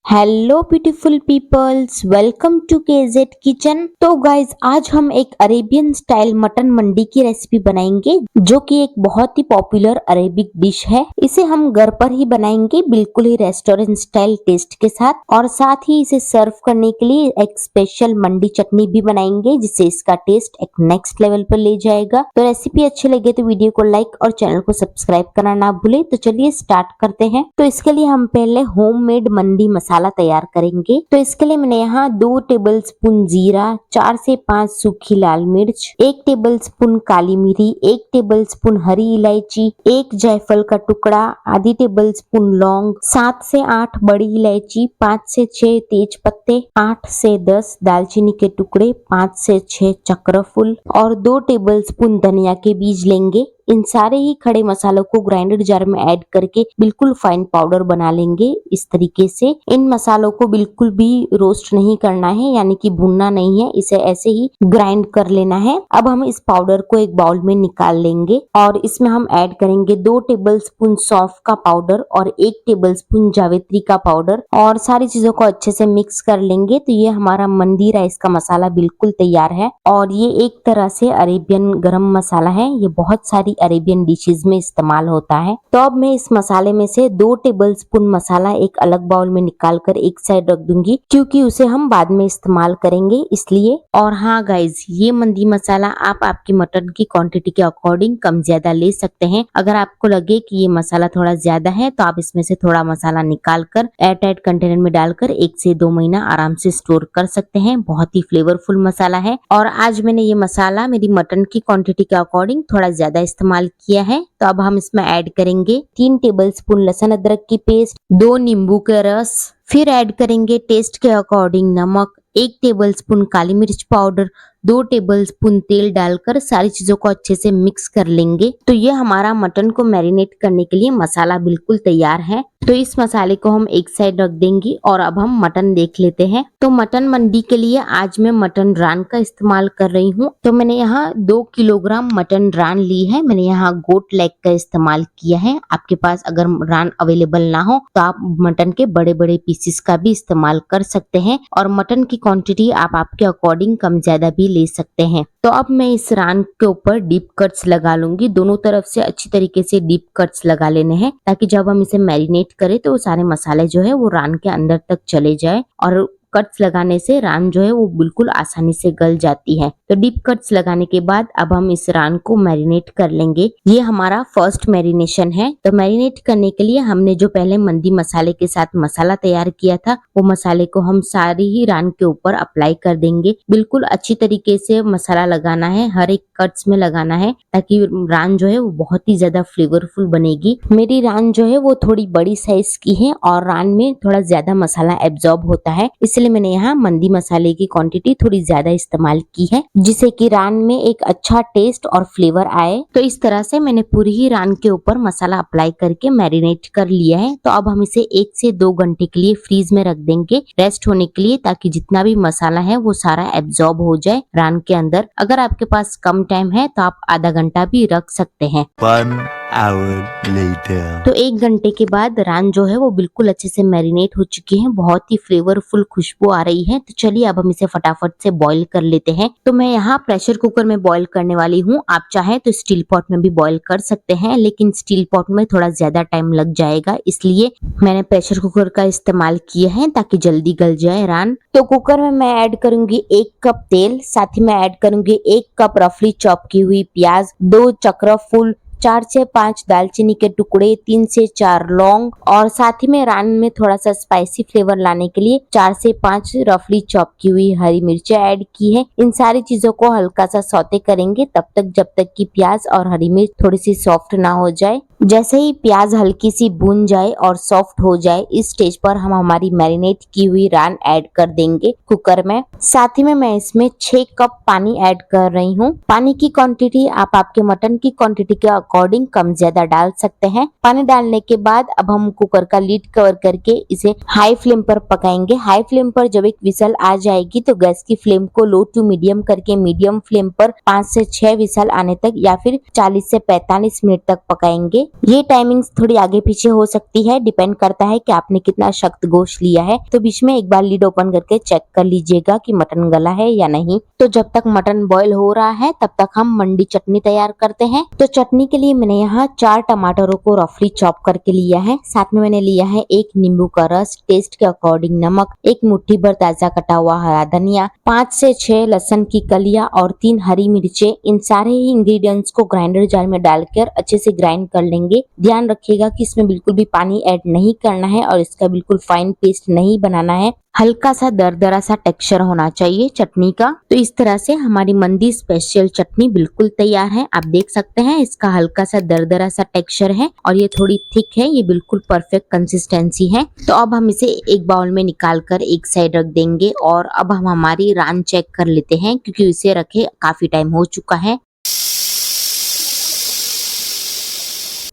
Hello beautiful peoples, welcome to KZ kitchen. तो guys आज हम एक अरेबियन स्टाइल मटन मंडी की रेसिपी बनाएंगे जो कि एक बहुत ही पॉपुलर अरेबिक डिश है। इसे हम घर पर ही बनाएंगे बिल्कुल ही रेस्टोरेंट स्टाइल टेस्ट के साथ, और साथ ही इसे सर्व करने के लिए एक स्पेशल मंडी चटनी भी बनाएंगे जिससे इसका टेस्ट एक नेक्स्ट लेवल पर ले जाएगा। तो रेसिपी अच्छी लगे तो वीडियो को लाइक और चैनल को सब्सक्राइब करना ना भूले। तो चलिए स्टार्ट करते हैं। तो इसके लिए हम पहले होममेड मंडी मसाला तैयार करेंगे। तो इसके लिए मैंने यहाँ 2 टेबलस्पून जीरा, 4 से 5 सूखी लाल मिर्च, 1 टेबलस्पून काली मिरी, 1 टेबलस्पून हरी इलायची, 1 जायफल का टुकड़ा, आधी टेबलस्पून लौंग, 7 से 8 बड़ी इलायची, 5 से 6 तेज पत्ते, 8 से 10 दालचीनी के टुकड़े, 5 से 6 चक्रफूल और 2 टेबलस्पून धनिया के बीज लेंगे। इन सारे ही खड़े मसालों को ग्राइंडर जार में ऐड करके बिल्कुल फाइन पाउडर बना लेंगे। इस तरीके से इन मसालों को बिल्कुल भी रोस्ट नहीं करना है, यानी कि भूनना नहीं है, इसे ऐसे ही ग्राइंड कर लेना है। अब हम इस पाउडर को एक बाउल में निकाल लेंगे और इसमें हम ऐड करेंगे 2 टेबलस्पून सौंफ का पाउडर और 1 टेबलस्पून जावित्री का पाउडर और सारी चीजों को अच्छे से मिक्स कर लेंगे। तो ये हमारा मंदी राइस का मसाला बिल्कुल तैयार है और ये एक तरह से अरेबियन गरम मसाला है। ये बहुत सारी अरेबियन डिशेस में इस्तेमाल होता है। तो अब मैं इस मसाले में से 2 टेबलस्पून मसाला एक अलग बाउल में निकाल कर एक साइड रख दूंगी, क्योंकि उसे हम बाद में इस्तेमाल करेंगे इसलिए। और हाँ गाइज, ये मंदी मसाला आप आपकी मटन की क्वांटिटी के अकॉर्डिंग कम ज्यादा ले सकते हैं। अगर आपको लगे कि ये मसाला थोड़ा ज्यादा है तो आप इसमें से थोड़ा मसाला निकाल कर एयरटाइट कंटेनर में डालकर 1 से 2 महीना आराम से स्टोर कर सकते हैं। बहुत ही फ्लेवरफुल मसाला है और आज मैंने ये मसाला मेरी मटन की क्वांटिटी के अकॉर्डिंग थोड़ा ज्यादा इस्तेमाल किया है। तो अब हम इसमें ऐड करेंगे 3 टेबलस्पून लहसुन अदरक की पेस्ट, 2 नींबू के रस, फिर ऐड करेंगे टेस्ट के अकॉर्डिंग नमक, 1 टेबलस्पून काली मिर्च पाउडर, 2 टेबलस्पून तेल डालकर सारी चीजों को अच्छे से मिक्स कर लेंगे। तो ये हमारा मटन को मैरिनेट करने के लिए मसाला बिल्कुल तैयार है। तो इस मसाले को हम एक साइड रख देंगे और अब हम मटन देख लेते हैं। तो मटन मंडी के लिए आज मैं मटन रान का इस्तेमाल कर रही हूँ। तो मैंने यहाँ 2 किलोग्राम मटन रान ली है। मैंने यहाँ गोट लेग का इस्तेमाल किया है। आपके पास अगर रान अवेलेबल ना हो तो आप मटन के बड़े बड़े पीसेस का भी इस्तेमाल कर सकते हैं और मटन की क्वांटिटी आप आपके अकॉर्डिंग कम ज्यादा भी ले सकते हैं। तो अब मैं इस रान के ऊपर डीप कट्स लगा लूंगी। दोनों तरफ से अच्छी तरीके से डीप कट्स लगा लेने हैं ताकि जब हम इसे मैरिनेट करें तो वो सारे मसाले जो है वो रान के अंदर तक चले जाए और कट्स लगाने से रान जो है वो बिल्कुल आसानी से गल जाती है। तो डीप कट्स लगाने के बाद अब हम इस रान को मैरिनेट कर लेंगे। ये हमारा फर्स्ट मैरिनेशन है। तो मैरिनेट करने के लिए हमने जो पहले मंदी मसाले के साथ मसाला तैयार किया था वो मसाले को हम सारी ही रान के ऊपर अप्लाई कर देंगे। बिल्कुल अच्छी तरीके से मसाला लगाना है, हर एक कट्स में लगाना है ताकि रान जो है वो बहुत ही ज्यादा फ्लेवरफुल बनेगी। मेरी रान जो है वो थोड़ी बड़ी साइज की है और रान में थोड़ा ज्यादा मसाला एब्जॉर्ब होता है, इसलिए मैंने यहाँ मंदी मसाले की क्वांटिटी थोड़ी ज्यादा इस्तेमाल की है जिससे कि रान में एक अच्छा टेस्ट और फ्लेवर आए। तो इस तरह से मैंने पूरी ही रान के ऊपर मसाला अप्लाई करके मैरिनेट कर लिया है। तो अब हम इसे 1 से 2 घंटे के लिए फ्रीज में रख देंगे रेस्ट होने के लिए, ताकि जितना भी मसाला है वो सारा एब्जॉर्ब हो जाए रान के अंदर। अगर आपके पास कम टाइम है तो आप आधा घंटा भी रख सकते हैं। 1 hour later. तो 1 घंटे के बाद रान जो है वो बिल्कुल अच्छे से मैरिनेट हो चुकी है, बहुत ही फ्लेवरफुल खुशबू आ रही है। तो चलिए अब हम इसे फटाफट से बॉईल कर लेते हैं। तो मैं यहाँ प्रेशर कुकर में बॉईल करने वाली हूँ। आप चाहे तो स्टील पॉट में भी बॉईल कर सकते हैं, लेकिन स्टील पॉट में थोड़ा ज्यादा टाइम लग जाएगा, इसलिए मैंने प्रेशर कुकर का इस्तेमाल किया है ताकि जल्दी गल जाए रान। तो कुकर में मैं ऐड करूंगी 1 कप तेल, साथ ही मैं ऐड करूंगी 1 कप रफली चॉप की हुई प्याज, 2 चक्रफूल, 4 से 5 दालचीनी के टुकड़े, 3 से 4 लौंग और साथ ही में रान में थोड़ा सा स्पाइसी फ्लेवर लाने के लिए 4 से 5 रफली चॉप की हुई हरी मिर्चें ऐड की है। इन सारी चीजों को हल्का सा सौते करेंगे तब तक जब तक कि प्याज और हरी मिर्च थोड़ी सी सॉफ्ट ना हो जाए। जैसे ही प्याज हल्की सी भून जाए और सॉफ्ट हो जाए, इस स्टेज पर हम हमारी मैरिनेट की हुई रान ऐड कर देंगे कुकर में। साथ ही में मैं इसमें 6 कप पानी ऐड कर रही हूँ। पानी की क्वांटिटी आप आपके मटन की क्वांटिटी के अकॉर्डिंग कम ज्यादा डाल सकते हैं। पानी डालने के बाद अब हम कुकर का लीड कवर करके इसे हाई फ्लेम पर पकाएंगे। हाई फ्लेम पर जब एक विसल आ जाएगी तो गैस की फ्लेम को लो टू मीडियम करके मीडियम फ्लेम पर 5 से 6 विसल आने तक या फिर 40 से 45 मिनट तक पकाएंगे। करेंगे। ये टाइमिंग्स थोड़ी आगे पीछे हो सकती है, डिपेंड करता है कि आपने कितना सख्त गोश्त लिया है। तो बीच में एक बार लीड ओपन करके चेक कर लीजिएगा कि मटन गला है या नहीं। तो जब तक मटन बॉईल हो रहा है तब तक हम मंडी चटनी तैयार करते हैं। तो चटनी के लिए मैंने यहाँ 4 टमाटरों को रफली चॉप करके लिया है। साथ में मैंने लिया है 1 नींबू का रस, टेस्ट के अकॉर्डिंग नमक, 1 मुट्ठी भर ताजा कटा हुआ हरा धनिया, 5 से 6 लहसुन की कलियां और 3 हरी मिर्चें। इन सारे ही इंग्रेडिएंट्स को ग्राइंडर जार में डालकर अच्छे से ग्राइंड कर लेंगे। ध्यान रखिएगा कि इसमें बिल्कुल भी पानी ऐड नहीं करना है और इसका बिल्कुल फाइन पेस्ट नहीं बनाना है। हल्का सा दरदरा सा टेक्सचर होना चाहिए चटनी का। तो इस तरह से हमारी मंदी स्पेशल चटनी बिल्कुल तैयार है। आप देख सकते हैं इसका हल्का सा दरदरा सा टेक्सचर है और ये थोड़ी थिक है, ये बिल्कुल परफेक्ट कंसिस्टेंसी है। तो अब हम इसे एक बाउल में निकाल कर एक साइड रख देंगे और अब हम हमारी रान चेक कर लेते हैं, क्योंकि इसे रखे काफी टाइम हो चुका है।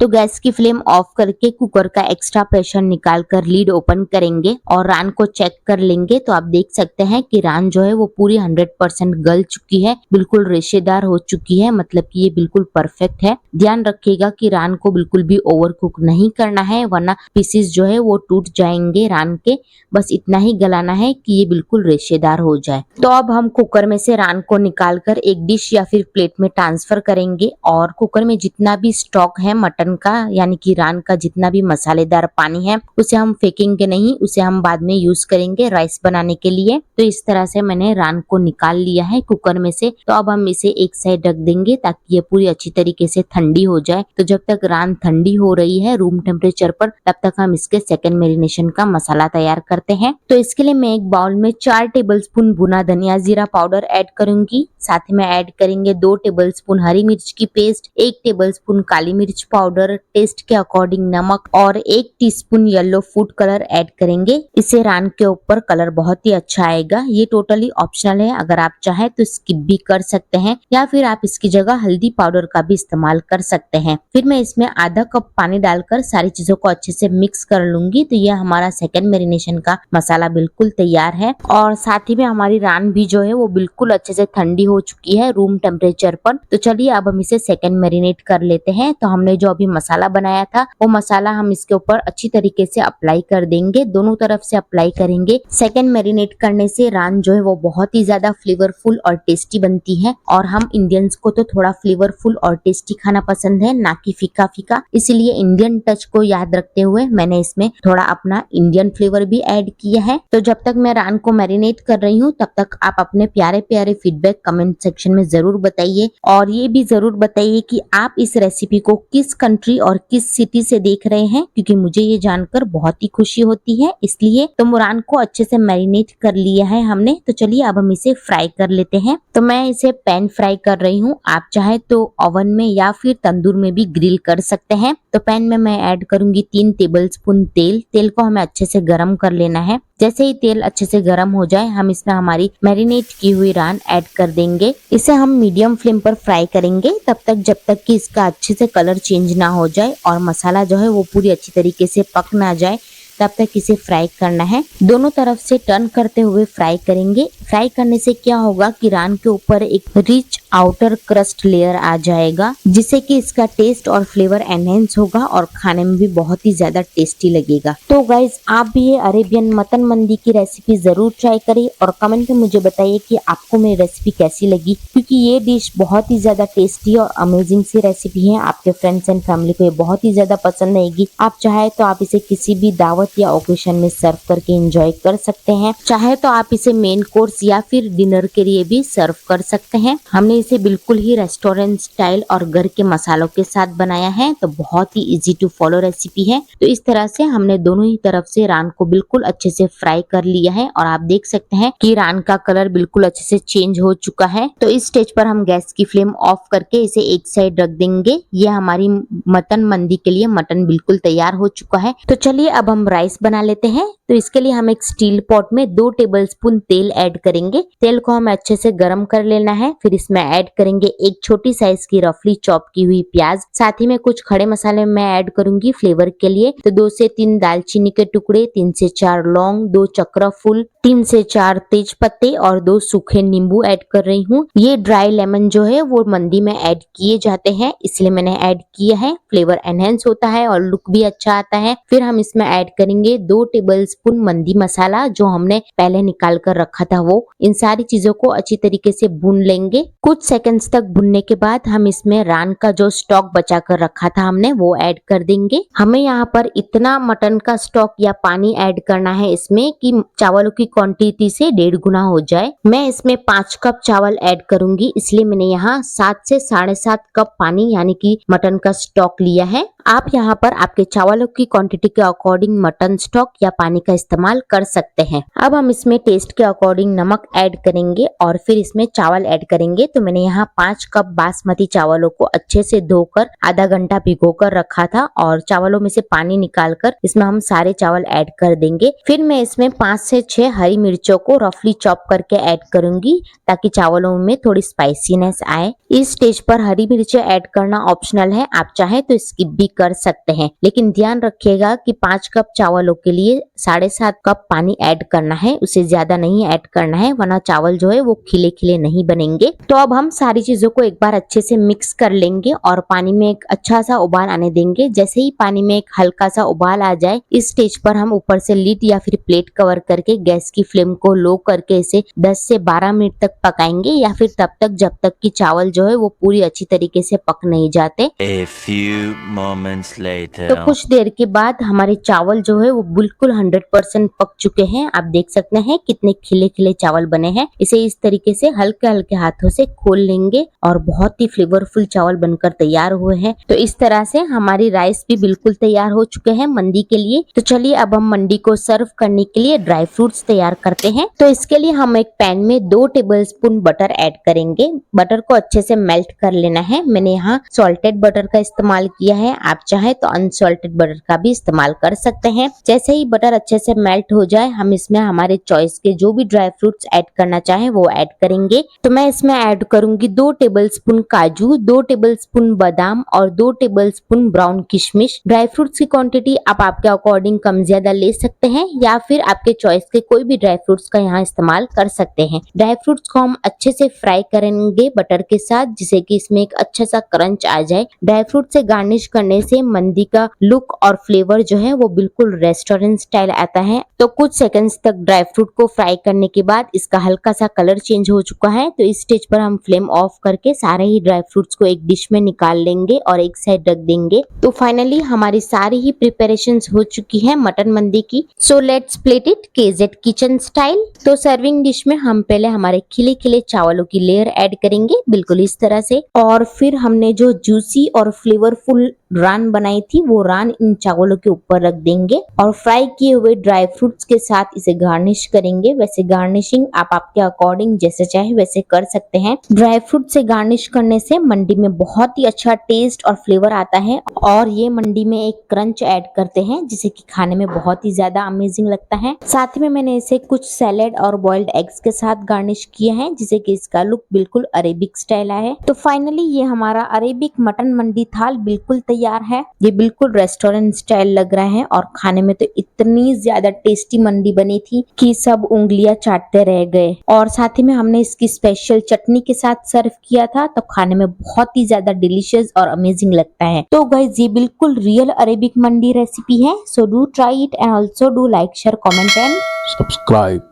तो गैस की फ्लेम ऑफ करके कुकर का एक्स्ट्रा प्रेशर निकाल कर लीड ओपन करेंगे और रान को चेक कर लेंगे। तो आप देख सकते हैं कि रान जो है वो पूरी 100% गल चुकी है, बिल्कुल रेशेदार हो चुकी है, मतलब कि ये बिल्कुल परफेक्ट है। ध्यान रखिएगा कि रान को बिल्कुल भी ओवर कुक नहीं करना है, वरना पीसेस जो है वो टूट जाएंगे रान के। बस इतना ही गलाना है कि ये बिल्कुल रेशेदार हो जाए। तो अब हम कुकर में से रान को निकाल कर एक डिश या फिर प्लेट में ट्रांसफर करेंगे और कुकर में जितना भी स्टॉक है मटन का, यानी कि रान का जितना भी मसालेदार पानी है, उसे हम फेंकेंगे नहीं, उसे हम बाद में यूज करेंगे राइस बनाने के लिए। तो इस तरह से मैंने रान को निकाल लिया है कुकर में से। तो अब हम इसे एक साइड रख देंगे ताकि ये पूरी अच्छी तरीके से ठंडी हो जाए। तो जब तक रान ठंडी हो रही है रूम टेम्परेचर पर, तब तक हम इसके सेकंड मैरिनेशन का मसाला तैयार करते हैं। तो इसके लिए मैं एक बाउल में 4 टेबलस्पून भुना धनिया जीरा पाउडर ऐड करूंगी। साथ में ऐड करेंगे 2 टेबलस्पून हरी मिर्च की पेस्ट, 1 टेबलस्पून काली मिर्च पाउडर, टेस्ट के अकॉर्डिंग नमक और 1 teaspoon yellow food colour add करेंगे। इससे रान के ऊपर कलर बहुत ही अच्छा आएगा। ये टोटली ऑप्शनल है, अगर आप चाहे तो स्किप भी कर सकते हैं या फिर आप इसकी जगह हल्दी पाउडर का भी इस्तेमाल कर सकते हैं। फिर मैं इसमें आधा कप पानी डालकर सारी चीजों को अच्छे से मिक्स कर लूंगी। तो यह हमारा सेकंड मैरिनेशन का मसाला बिल्कुल तैयार है और साथ ही में हमारी रान भी जो है वो बिल्कुल अच्छे से ठंडी हो चुकी है रूम टेम्परेचर पर। तो चलिए अब हम इसे सेकंड मैरिनेट कर लेते हैं। तो हमने जो अभी मसाला बनाया था वो मसाला हम इसके ऊपर अच्छी तरीके से अप्लाई कर देंगे, दोनों तरफ से अप्लाई करेंगे। सेकंड मैरिनेट करने से रान जो है वो बहुत ही ज्यादा फ्लेवरफुल और टेस्टी बनती है और हम इंडियंस को तो थोड़ा फ्लेवरफुल और टेस्टी खाना पसंद है, ना कि फीका फीका। इसलिए इंडियन टच को याद रखते हुए मैंने इसमें थोड़ा अपना इंडियन फ्लेवर भी ऐड किया है। तो जब तक मैं रान को मैरिनेट कर रही हूँ तब तक आप अपने प्यारे प्यारे फीडबैक कमेंट सेक्शन में जरूर बताइए और ये भी जरूर बताइए कि आप इस रेसिपी को किस कंट्री और किस सिटी से देख रहे हैं, क्योंकि मुझे ये जानकर बहुत ही खुशी होती है। इसलिए तो रान को अच्छे से मैरिनेट कर लिया है हमने। तो चलिए अब हम इसे फ्राई कर लेते हैं। तो मैं इसे पैन फ्राई कर रही हूँ, आप चाहे तो ओवन में या फिर तंदूर में भी ग्रिल कर सकते हैं। तो पैन में मैं ऐड करूंगी 3 टेबलस्पून तेल। तेल को हमें अच्छे से गर्म कर लेना है। जैसे ही तेल अच्छे से गर्म हो जाए हम इसमें हमारी मैरिनेट की हुई रान ऐड कर देंगे। इसे हम मीडियम फ्लेम पर फ्राई करेंगे तब तक जब तक कि इसका अच्छे से कलर चेंज ना हो जाए और मसाला जो है वो पूरी अच्छी तरीके से पक ना जाए, तब तक इसे फ्राई करना है। दोनों तरफ से टर्न करते हुए फ्राई करेंगे। फ्राई करने से क्या होगा कि रान के ऊपर एक रिच आउटर क्रस्ट लेयर आ जाएगा, जिससे कि इसका टेस्ट और फ्लेवर एनहेंस होगा और खाने में भी बहुत ही ज्यादा टेस्टी लगेगा। तो गाइज आप भी ये अरेबियन मटन मंदी की रेसिपी जरूर ट्राई करें और कमेंट में मुझे बताइए कि आपको मेरी रेसिपी कैसी लगी, क्योंकि ये डिश बहुत ही ज्यादा टेस्टी और अमेजिंग सी रेसिपी है। आपके फ्रेंड्स एंड फैमिली को ये बहुत ही ज्यादा पसंद आएगी। आप चाहे तो आप इसे किसी भी दावत या ओकेशन में सर्व करके एंजॉय कर सकते हैं। चाहे तो आप इसे मेन कोर्स या फिर डिनर के लिए भी सर्व कर सकते हैं। हमने इसे बिल्कुल ही रेस्टोरेंट स्टाइल और घर के मसालों के साथ बनाया है, तो बहुत ही इजी टू फॉलो रेसिपी है। तो इस तरह से हमने दोनों ही तरफ से रान को बिल्कुल अच्छे से फ्राई कर लिया है और आप देख सकते हैं कि रान का कलर बिल्कुल अच्छे से चेंज हो चुका है। तो इस स्टेज पर हम गैस की फ्लेम ऑफ करके इसे एक साइड रख देंगे। ये हमारी मटन मंदी के लिए मटन बिल्कुल तैयार हो चुका है। तो चलिए अब हम राइस बना लेते हैं। तो इसके लिए हम एक स्टील पॉट में 2 टेबलस्पून तेल ऐड करेंगे। तेल को हमें अच्छे से गर्म कर लेना है। फिर इसमें ऐड करेंगे एक छोटी साइज की रफली चॉप की हुई प्याज। साथ ही में कुछ खड़े मसाले मैं ऐड करूंगी फ्लेवर के लिए। तो 2 से 3 दालचीनी के टुकड़े, 3 से 4 लौंग, 2 चक्र फूल, 3 से 4 तेज पत्ते और 2 सूखे नींबू ऐड कर रही हूँ। ये ड्राई लेमन जो है वो मंदी में ऐड किए जाते हैं, इसलिए मैंने ऐड किया है। फ्लेवर एनहेंस होता है और लुक भी अच्छा आता है। फिर हम इसमें ऐड करेंगे 2 टेबलस्पून मंदी मसाला जो हमने पहले निकाल कर रखा था वो। इन सारी चीजों को अच्छी तरीके से भून लेंगे। कुछ सेकंड्स तक भुनने के बाद हम इसमें रान का जो स्टॉक बचा कर रखा था हमने वो ऐड कर देंगे। हमें यहाँ पर इतना मटन का स्टॉक या पानी ऐड करना है इसमें कि चावलों की क्वांटिटी से 1.5 गुना हो जाए। मैं इसमें 5 कप चावल ऐड करूंगी, इसलिए मैंने यहाँ 7 से 7.5 कप पानी यानी कि मटन का स्टॉक लिया है। आप यहाँ पर आपके चावलों की क्वांटिटी के अकॉर्डिंग मटन स्टॉक या पानी का इस्तेमाल कर सकते हैं। अब हम इसमें टेस्ट के अकॉर्डिंग नमक ऐड करेंगे और फिर इसमें चावल ऐड करेंगे। तो मैंने यहाँ 5 कप बासमती चावलों को अच्छे से धोकर आधा घंटा भिगो कर रखा था और चावलों में से पानी निकाल कर इसमें हम सारे चावल ऐड कर देंगे। फिर मैं इसमें 5 से 6 हरी मिर्चों को रफली चॉप करके ऐड करूंगी ताकि चावलों में थोड़ी स्पाइसीनेस आए। इस स्टेज पर हरी मिर्चें ऐड करना ऑप्शनल है, आप चाहे तो स्किप भी कर सकते हैं, लेकिन ध्यान रखिएगा कि 5 कप चावलों के लिए 7.5 कप पानी ऐड करना है, उसे ज्यादा नहीं ऐड करना है वरना चावल जो है वो खिले खिले नहीं बनेंगे। तो अब हम सारी चीजों को एक बार अच्छे से मिक्स कर लेंगे और पानी में एक अच्छा सा उबाल आने देंगे। जैसे ही पानी में एक हल्का सा उबाल आ जाए इस स्टेज पर हम ऊपर से लिड या फिर प्लेट कवर करके गैस की फ्लेम को लो करके इसे 10 से 12 मिनट तक पकाएंगे या फिर तब तक जब तक कि चावल जो है वो पूरी अच्छी तरीके से पक नहीं जाते। A few moments later. तो कुछ देर के बाद हमारे चावल जो है वो बिल्कुल 100% पक चुके हैं। आप देख सकते हैं कितने खिले खिले चावल बने हैं। इसे इस तरीके से हल्के हल्के हाथों से खोल लेंगे और बहुत ही फ्लेवरफुल चावल बनकर तैयार हुए हैं। तो इस तरह से हमारी राइस भी बिल्कुल तैयार हो चुके हैं मंदी के लिए। तो चलिए अब हम मंडी को सर्व करने के लिए ड्राई फ्रूट्स तैयार करते हैं। तो इसके लिए हम एक पैन में 2 टेबलस्पून बटर ऐड करेंगे। बटर को अच्छे से मेल्ट कर लेना है। मैंने यहाँ सॉल्टेड बटर का इस्तेमाल किया है, आप चाहे तो अनसॉल्टेड बटर का भी इस्तेमाल कर सकते हैं। जैसे ही बटर अच्छे से मेल्ट हो जाए हम इसमें हमारे चॉइस के जो भी ड्राई फ्रूट्स ऐड करना चाहे वो ऐड करेंगे। तो मैं इसमें ऐड करूंगी 2 टेबलस्पून काजू, 2 टेबलस्पून बादाम और 2 टेबलस्पून ब्राउन किशमिश। ड्राई फ्रूट्स की क्वांटिटी आप आपके अकॉर्डिंग कम ज्यादा ले सकते हैं या फिर आपके चॉइस के कोई भी ड्राई फ्रूट्स का यहाँ इस्तेमाल कर सकते हैं। ड्राई फ्रूट्स को हम अच्छे से फ्राई करेंगे बटर के साथ जिससे कि इसमें एक अच्छा सा क्रंच आ जाए। ड्राई फ्रूट से गार्निश करने से मंदी का लुक और फ्लेवर जो है वो बिल्कुल रेस्टोरेंट स्टाइल आता है। तो कुछ सेकंड्स तक ड्राई फ्रूट को फ्राई करने के बाद इसका हल्का सा कलर चेंज हो चुका है। तो इस स्टेज पर हम फ्लेम ऑफ करके सारे ही ड्राई फ्रूट्स को एक डिश में निकाल लेंगे और एक साइड रख देंगे। तो फाइनली हमारी सारी ही प्रिपरेशंस हो चुकी है मटन मंदी की। So let's plate it KZ kitchen style. तो सर्विंग डिश में हम पहले हमारे खिले खिले चावलों की लेयर ऐड करेंगे बिल्कुल इस तरह से, और फिर हमने जो जूसी और फ्लेवरफुल रान बनाई थी वो रान इन चावलों के ऊपर रख देंगे और फ्राई किए हुए ड्राई फ्रूट्स के साथ इसे गार्निश करेंगे। वैसे गार्निशिंग आप आपके अकॉर्डिंग जैसे चाहे वैसे कर सकते हैं। ड्राई फ्रूट से गार्निश करने से मंडी में बहुत ही अच्छा टेस्ट और फ्लेवर आता है और ये मंडी में एक क्रंच ऐड करते हैं जिसे कि खाने में बहुत ही ज्यादा अमेजिंग लगता है। साथ में मैंने इसे कुछ सैलेड और बॉइल्ड एग्स के साथ गार्निश किया है जिसे कि इसका लुक बिल्कुल अरेबिक स्टाइल है। तो फाइनली ये हमारा अरेबिक मटन मंडी थाल बिल्कुल तैयार है। ये बिल्कुल रेस्टोरेंट स्टाइल लग रहा है और खाने में तो इतनी ज्यादा टेस्टी मंडी बनी थी कि सब उंगलियां चाटते रह गए। और साथ ही में हमने इसकी स्पेशल चटनी के साथ सर्व किया था तो खाने में बहुत ही ज्यादा डिलीशियस और अमेजिंग लगता है। तो गाइस ये बिल्कुल रियल अरेबिक मंडी रेसिपी है। So do try it and also do like share comment and subscribe.